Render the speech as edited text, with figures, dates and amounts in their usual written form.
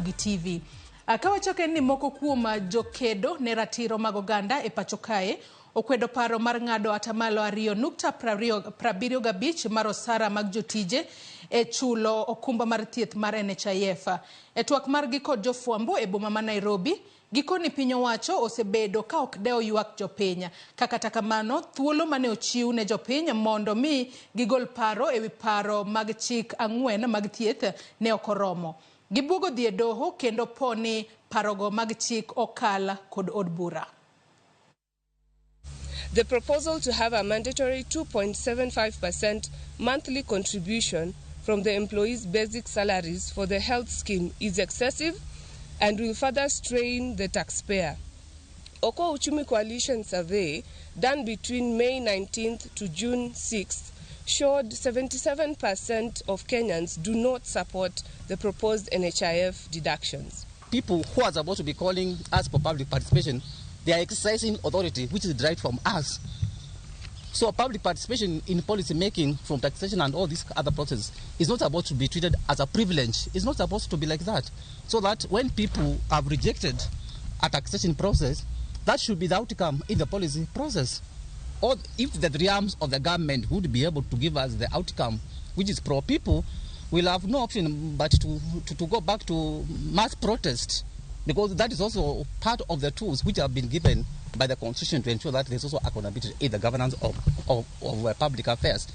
gi TV. Kawachoke ni moko kuom jokedo ne ratiro mag oganda e pacho kae okwedo paro mar ng'ado atamalo 2.75 mar osara mag jotije e chulo okumba mar thieth mar NHIF. E twak margi kod jofwambo e boma ma Nairobi, gikoni piny owacho osebedo ka ok dewo ywak jopiny. Kata kamano, thuolo mane ochiw ne jopiny mondo mi gigol paro e wi paro mag chik 4 mag thieth ne ok oromo. Gibuogo dhi e doho kendo poni parogo mag chik okala kod od bura. The proposal to have a mandatory 2.75% monthly contribution from the employees' basic salaries for the health scheme is excessive and will further strain the taxpayer. Okoa Uchumi Coalition survey done between May 19th to June 6th showed 77% of Kenyans do not support the proposed NHIF deductions. People who are supposed to be calling us for public participation, they are exercising authority which is derived from us. So public participation in policy making from taxation and all these other processes is not supposed to be treated as a privilege. It's not supposed to be like that. So that when people have rejected a taxation process, that should be the outcome in the policy process. Or if the three arms of the government would be able to give us the outcome which is pro-people, we'll have no option but to go back to mass protest, because that is also part of the tools which have been given by the Constitution to ensure that there's also accountability in the governance of public affairs.